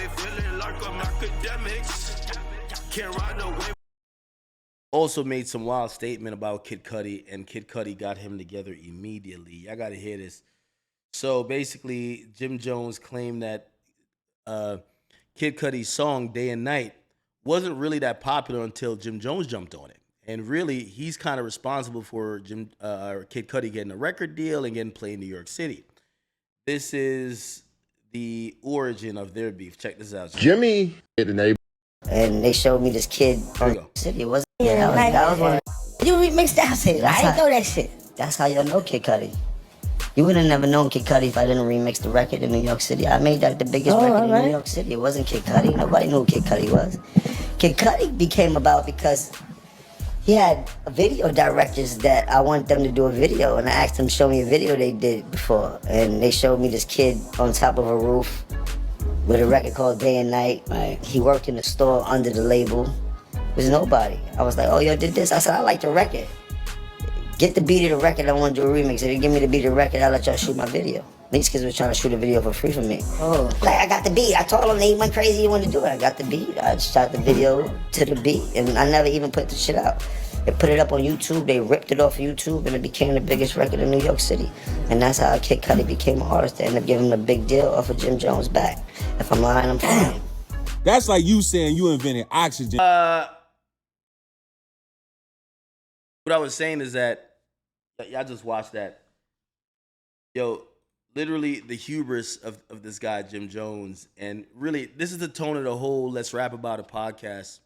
feeling like I'm Akademiks. Can't ride away. Also made some wild statement about Kid Cudi, and Kid Cudi got him together immediately. I gotta hear this. So basically, Jim Jones claimed that uh, Kid Cudi's song "Day and Night" wasn't really that popular until Jim Jones jumped on it, and really, he's kind of responsible for Kid Cudi getting a record deal and getting played in New York City. This is the origin of their beef. Check this out. Jimmy hit the neighbor. And they showed me this kid Here we from go. the city. It wasn't. Yeah, that was one. You remixed that shit. I didn't know that shit. That's how y'all know Kid Cudi. You would have never known Kid Cudi if I didn't remix the record in New York City. I made that the biggest record in New York City. It wasn't Kid Cudi. Nobody knew who Kid Cudi was. Kid Cudi became about because he had video directors that I wanted them to do a video, and I asked them to show me a video they did before, and they showed me this kid on top of a roof with a record called Day and Night. Right. He worked in the store under the label. It was nobody. I was like, oh, yo, did this? I said, I like the record. Get the beat of the record, I want to do a remix. If you give me the beat of the record, I'll let y'all shoot my video. These kids were trying to shoot a video for free for me. Oh. Like, I got the beat. I told them they went crazy, you want to do it. I got the beat. I shot the video to the beat, and I never even put the shit out. They put it up on YouTube, they ripped it off YouTube, and it became the biggest record in New York City. And that's how Kid Cudi became an artist. They ended up giving him a big deal off of Jim Jones' back. If I'm lying, I'm fine. That's like you saying you invented oxygen. What I was saying is that y'all just watched that. Yo, literally the hubris of this guy, Jim Jones. And really, this is the tone of the whole Let's Rap About It podcast.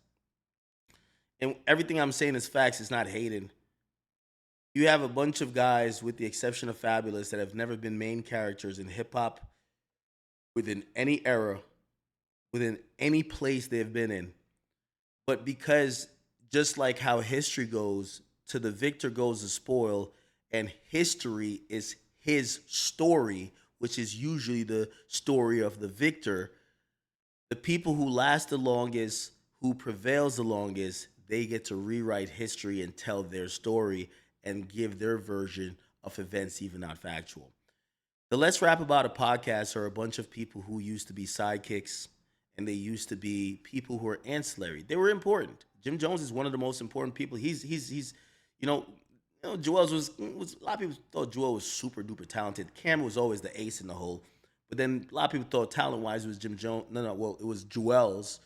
And everything I'm saying is facts. It's not hating. You have a bunch of guys, with the exception of Fabulous, that have never been main characters in hip-hop within any era, within any place they've been in. But because just like how history goes, to the victor goes the spoil, and history is his story, which is usually the story of the victor, the people who last the longest, who prevails the longest, they get to rewrite history and tell their story and give their version of events, even not factual. The Let's Rap About It podcast are a bunch of people who used to be sidekicks, and they used to be people who are ancillary. They were important. Jim Jones is one of the most important people. He's you know, Joel was a lot of people thought Joel was super duper talented. Cam was always the ace in the hole, but then a lot of people thought talent wise it was Jim Jones. Well, it was Joel's.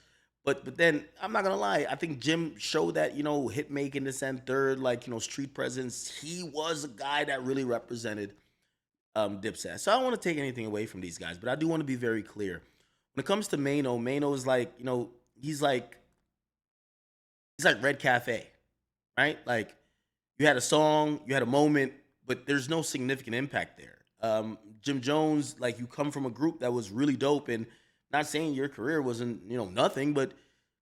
But then I'm not gonna lie, I think Jim showed that, hit making, this and third, street presence. He was a guy that really represented Dipset. So I don't want to take anything away from these guys, but I do want to be very clear. When it comes to Mano is like, he's like Red Cafe, right? Like, you had a song, you had a moment, but there's no significant impact there. Jim Jones, like, you come from a group that was really dope, and not saying your career wasn't, nothing, but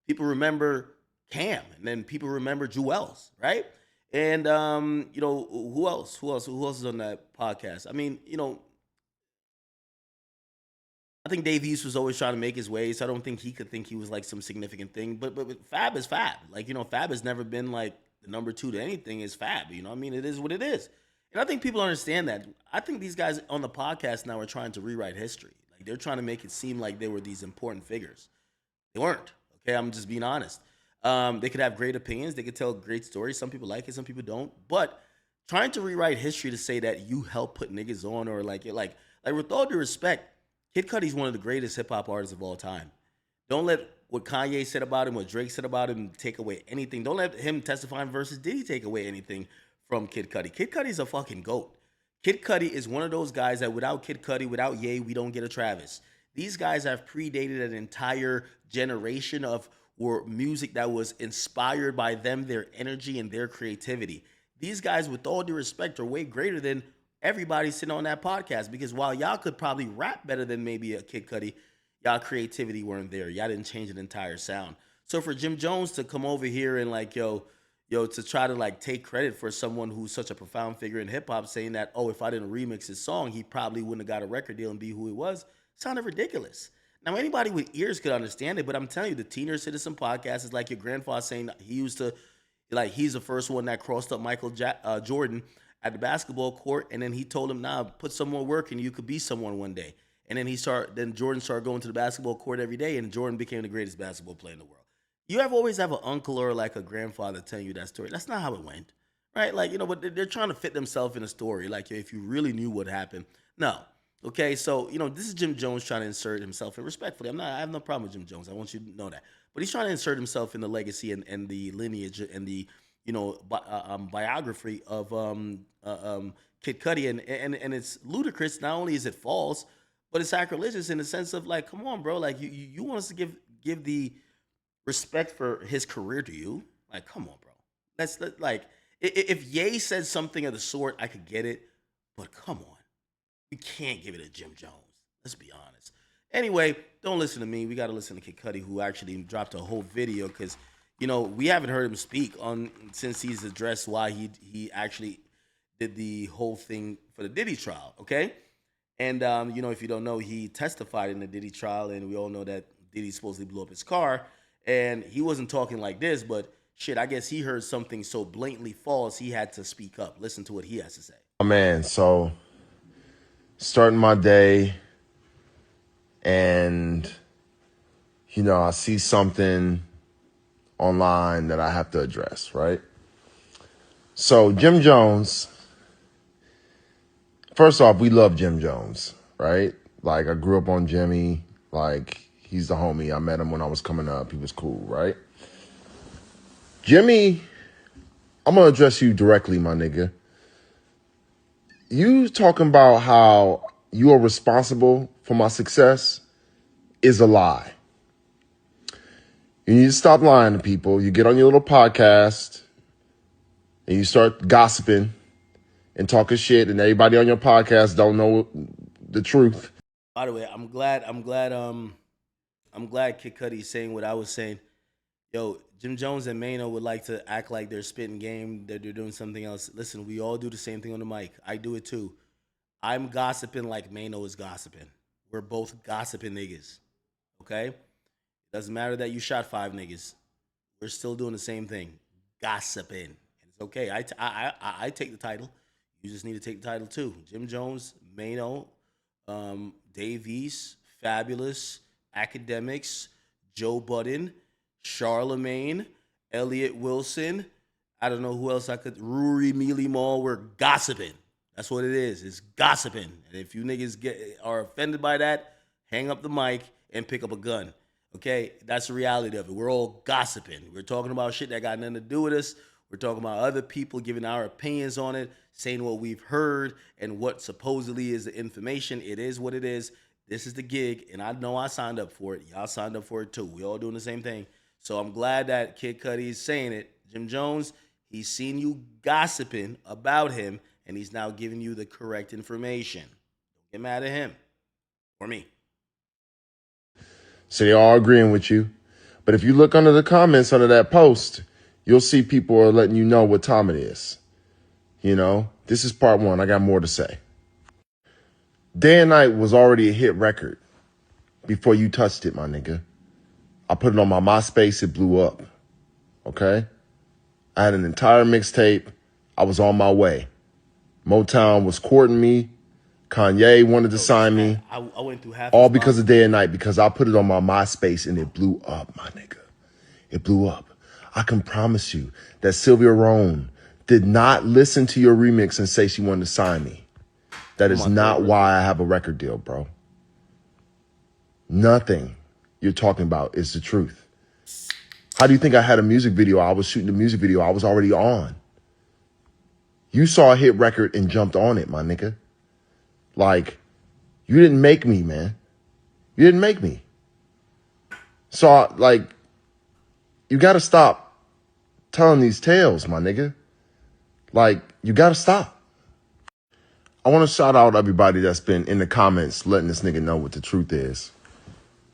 people remember Cam, and then people remember Jewels, right? And who else? Who else is on that podcast? I mean, I think Dave East was always trying to make his way, so I don't think he could think he was like some significant thing. But Fab is Fab. Like, Fab has never been like the number two to anything is Fab. I mean, it is what it is. And I think people understand that. I think these guys on the podcast now are trying to rewrite history. Like, they're trying to make it seem like they were these important figures. They weren't. Okay, I'm just being honest. They could have great opinions. They could tell great stories. Some people like it, some people don't. But trying to rewrite history to say that you helped put niggas on, or like with all due respect, Kid Cudi's one of the greatest hip hop artists of all time. Don't let what Kanye said about him, what Drake said about him, take away anything. Don't let him testifying versus Diddy take away anything from Kid Cudi. Kid Cudi's a fucking GOAT. Kid Cudi is one of those guys that without Kid Cudi, without Ye, we don't get a Travis. These guys have predated an entire generation of music that was inspired by them, their energy, and their creativity. These guys, with all due respect, are way greater than everybody sitting on that podcast, because while y'all could probably rap better than maybe a Kid Cudi, y'all creativity weren't there. Y'all didn't change an entire sound. So for Jim Jones to come over here and like, yo, to try to like take credit for someone who's such a profound figure in hip hop, saying that, oh, if I didn't remix his song, he probably wouldn't have got a record deal and be who he was, sounded ridiculous. Now, anybody with ears could understand it, but I'm telling you, the Teener Citizen podcast is like your grandfather saying he used to, like, he's the first one that crossed up Michael Jordan at the basketball court, and then he told him, nah, put some more work and you could be someone one day. And then Jordan started going to the basketball court every day, and Jordan became the greatest basketball player in the world. You always have an uncle or like a grandfather telling you that story. That's not how it went, right? Like, but they're trying to fit themselves in a story. Like, if you really knew what happened, no. Okay, so this is Jim Jones trying to insert himself, and respectfully, I have no problem with Jim Jones. I want you to know that, but he's trying to insert himself in the legacy and the lineage and the biography of Kid Cudi, and it's ludicrous. Not only is it false, but it's sacrilegious in the sense of, like, come on, bro, like you want us to give the respect for his career to you? Like, come on, bro. That's like, if Ye said something of the sort, I could get it, but come on. We can't give it to Jim Jones. Let's be honest. Anyway, don't listen to me. We got to listen to Kid Cudi, who actually dropped a whole video because, we haven't heard him speak since he's addressed why he actually did the whole thing for the Diddy trial, okay? And, if you don't know, he testified in the Diddy trial, and we all know that Diddy supposedly blew up his car, and he wasn't talking like this, but shit, I guess he heard something so blatantly false, he had to speak up. Listen to what he has to say. Oh, man, so starting my day, and I see something online that I have to address, right? So Jim Jones, first off, we love Jim Jones, right? Like, I grew up on Jimmy. Like, he's the homie. I met him when I was coming up. He was cool, right? Jimmy, I'm gonna address you directly, my nigga. You talking about how you are responsible for my success is a lie. You need to stop lying to people. You get on your little podcast and you start gossiping and talking shit, and everybody on your podcast don't know the truth. By the way, I'm glad Kid Cudi is saying what I was saying. Yo, Jim Jones and Mano would like to act like they're spitting game, that they're doing something else. Listen, we all do the same thing on the mic. I do it too. I'm gossiping like Mano is gossiping. We're both gossiping niggas. Okay? Doesn't matter that you shot 5 niggas. We're still doing the same thing. Gossiping. And it's okay. I take the title. You just need to take the title too. Jim Jones, Mano, Dave East, Fabulous, Akademiks, Joe Budden, Charlemagne, Elliot Wilson. I don't know who else I could. Rory Mealy Mall. We're gossiping. That's what it is. It's gossiping. And if you niggas are offended by that, hang up the mic and pick up a gun. Okay? That's the reality of it. We're all gossiping. We're talking about shit that got nothing to do with us. We're talking about other people giving our opinions on it, saying what we've heard and what supposedly is the information. It is what it is. This is the gig, and I know I signed up for it. Y'all signed up for it too. We all doing the same thing. So I'm glad that Kid Cudi is saying it. Jim Jones, he's seen you gossiping about him, and he's now giving you the correct information. Don't get mad at him or me. So they're all agreeing with you. But if you look under the comments under that post, you'll see people are letting you know what time it is. This is part 1. I got more to say. Day and Night was already a hit record before you touched it, my nigga. I put it on my MySpace. It blew up. Okay? I had an entire mixtape. I was on my way. Motown was courting me. Kanye wanted to sign me. I went through half. All because of Day and Night, because I put it on my MySpace and it blew up, my nigga. It blew up. I can promise you that Sylvia Rhone did not listen to your remix and say she wanted to sign me. That is not why I have a record deal, bro. Nothing you're talking about is the truth. How do you think I had a music video? I was shooting the music video. I was already on. You saw a hit record and jumped on it, my nigga. Like, you didn't make me, man. You didn't make me. So, like, you got to stop telling these tales, my nigga. Like, you got to stop. I want to shout out everybody that's been in the comments letting this nigga know what the truth is,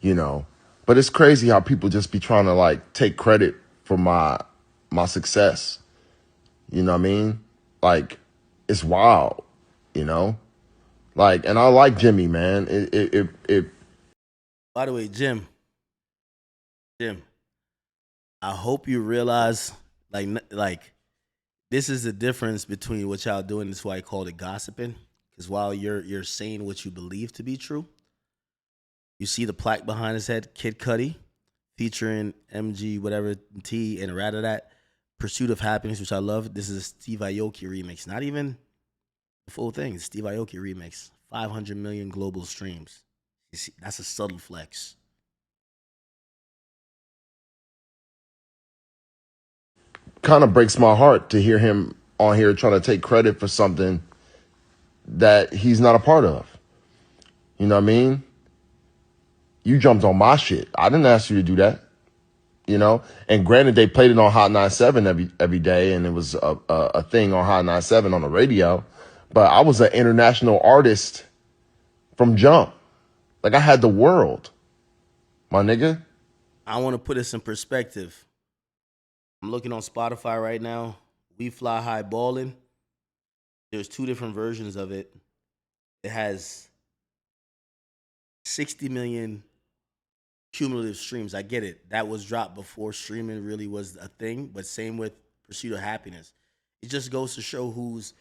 But it's crazy how people just be trying to, like, take credit for my success. You know what I mean? Like, it's wild, Like, and I like Jimmy, man. By the way, Jim, I hope you realize, like, this is the difference between what y'all doing. That's why I called it gossiping. Because while you're saying what you believe to be true, You see the plaque behind his head, Kid Cudi, featuring MG whatever T and Ratatat, Pursuit of Happiness, which I love. This is a Steve Aoki remix. Not even the full thing. It's Steve Aoki remix. 500 million global streams. You see, that's a subtle flex. Kind of breaks my heart to hear him on here trying to take credit for something that he's not a part of. You know what I mean? You jumped on my shit. I didn't ask you to do that. You know? And granted, they played it on Hot 97 every day, and it was a thing on Hot 97 on the radio. But I was an international artist from jump. Like, I had the world, my nigga. I want to put this in perspective. I'm looking on Spotify right now. We Fly High Ballin'. There's 2 different versions of it. It has 60 million cumulative streams. I get it. That was dropped before streaming really was a thing, but same with Pursuit of Happiness. It just goes to show who's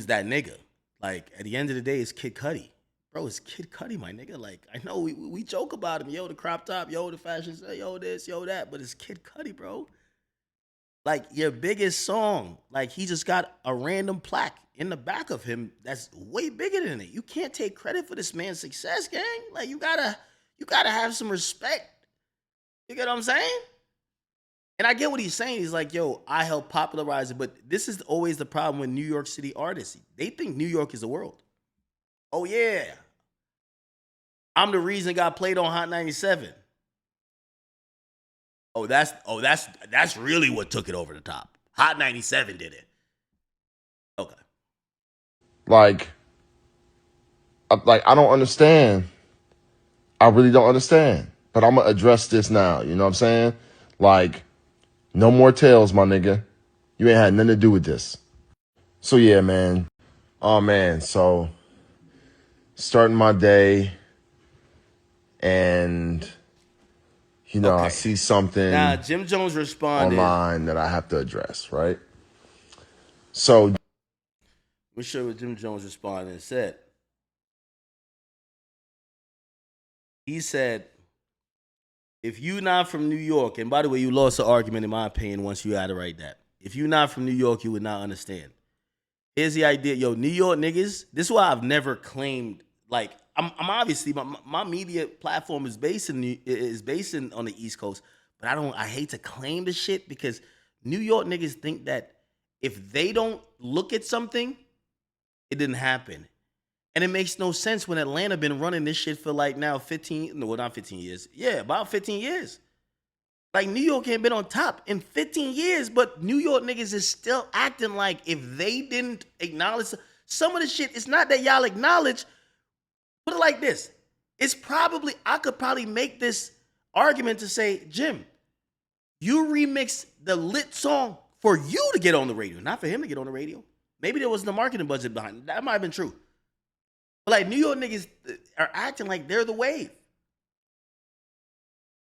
that nigga. Like, at the end of the day, it's Kid Cudi. Bro, it's Kid Cudi, my nigga. Like, I know we joke about him. Yo, the crop top. Yo, the fashion. Yo, this. Yo, that. But it's Kid Cudi, bro. Like, your biggest song. Like, he just got a random plaque in the back of him that's way bigger than it. You can't take credit for this man's success, gang. Like, you gotta have some respect. You get what I'm saying? And I get what he's saying. He's like, yo, I helped popularize it. But this is always the problem with New York City artists. They think New York is the world. Oh, yeah. I'm the reason it got played on Hot 97. That's really what took it over the top. Hot 97 did it. Okay. Like, I don't understand. I really don't understand. But I'm going to address this now. You know what I'm saying? Like, no more tales, my nigga. You ain't had nothing to do with this. So, yeah, man. Oh, man. So, starting my day, and, you know, Okay. I see something Now, Jim Jones responded. online that I have to address, right? So, Let me show you what Jim Jones responded and said. He said, if you not from New York, and by the way, you lost the argument in my opinion once you had to write that. If you not from New York, you would not understand. Here's the idea. Yo, New York niggas, this is why I've never claimed, like, I'm obviously, my media platform is based on the East Coast, but I hate to claim the shit because New York niggas think that if they don't look at something, it didn't happen. And it makes no sense when Atlanta been running this shit for like now 15, no, not 15 years. Yeah, about 15 years. Like, New York ain't been on top in 15 years, but New York niggas is still acting like if they didn't acknowledge some of the shit, it's not that y'all acknowledge. Put it like this. I could probably make this argument to say, Jim, you remixed the lit song for you to get on the radio, not for him to get on the radio. Maybe there wasn't a marketing budget behind it. That might have been true. But like, New York niggas are acting like they're the wave.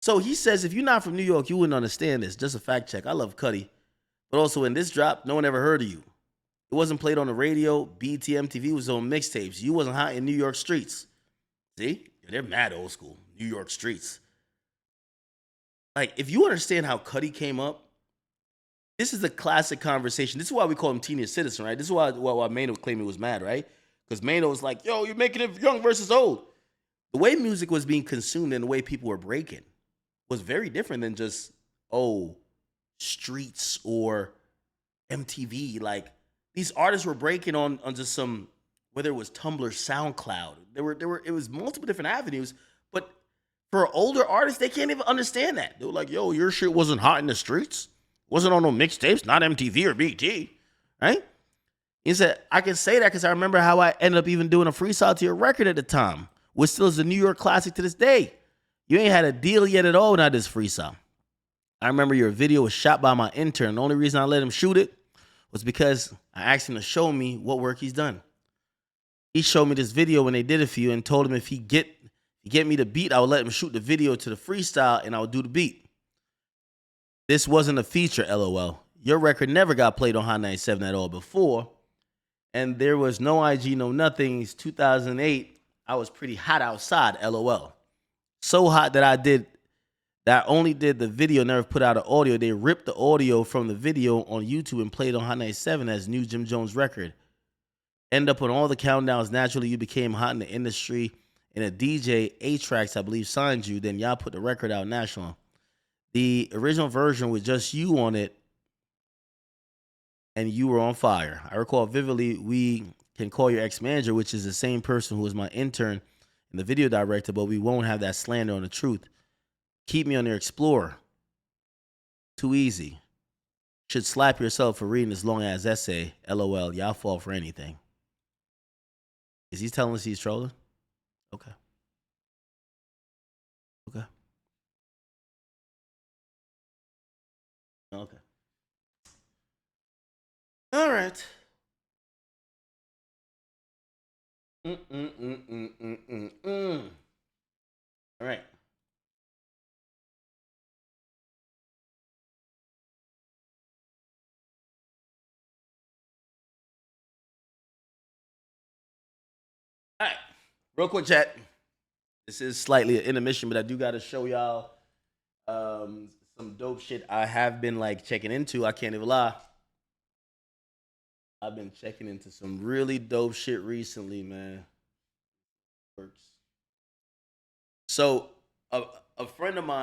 So he says, if you're not from New York, you wouldn't understand this. Just a fact check. I love Cudi. But also in this drop, no one ever heard of you. It wasn't played on the radio. BET, MTV was on mixtapes. You wasn't hot in New York streets. See? They're mad old school. New York streets. Like, if you understand how Cudi came up, this is a classic conversation. This is why we call him Teenage Citizen, right? This is why Mano claimed he was mad, right? Because Mano was like, yo, you're making it young versus old. The way music was being consumed and the way people were breaking was very different than just, streets or MTV. Like, these artists were breaking on just some, whether it was Tumblr, SoundCloud. It was multiple different avenues. But for older artists, they can't even understand that. They were like, yo, your shit wasn't hot in the streets. Wasn't on no mixtapes, not MTV or BT, right? He said, I can say that because I remember how I ended up even doing a freestyle to your record at the time, which still is a New York classic to this day. You ain't had a deal yet at all when I did this freestyle. I remember your video was shot by my intern. The only reason I let him shoot it was because I asked him to show me what work he's done. He showed me this video when they did it for you and told him if he get me the beat, I would let him shoot the video to the freestyle and I would do the beat. This wasn't a feature, LOL. Your record never got played on Hot 97 at all before. And there was no IG, no nothing. It's 2008. I was pretty hot outside, LOL. So hot that I only did the video, never put out an audio. They ripped the audio from the video on YouTube and played on Hot 97 as new Jim Jones record. End up on all the countdowns. Naturally, you became hot in the industry. And a DJ, A-Tracks, I believe, signed you. Then y'all put the record out national. The original version with just you on it, and you were on fire. I recall vividly, We Can Call Your Ex-Manager, which is the same person who was my intern and the video director, but we won't have that slander on the truth. Keep Me on Your Explorer. Too easy. Should slap yourself for reading this long-ass essay. LOL, y'all fall for anything. Is he telling us he's trolling? Okay. Okay. Okay. All right. All right. All right. Real quick chat. This is slightly an intermission, but I do got to show y'all some dope shit I have been like checking into. I can't even lie. I've been checking into some really dope shit recently, man. Works. So a friend of mine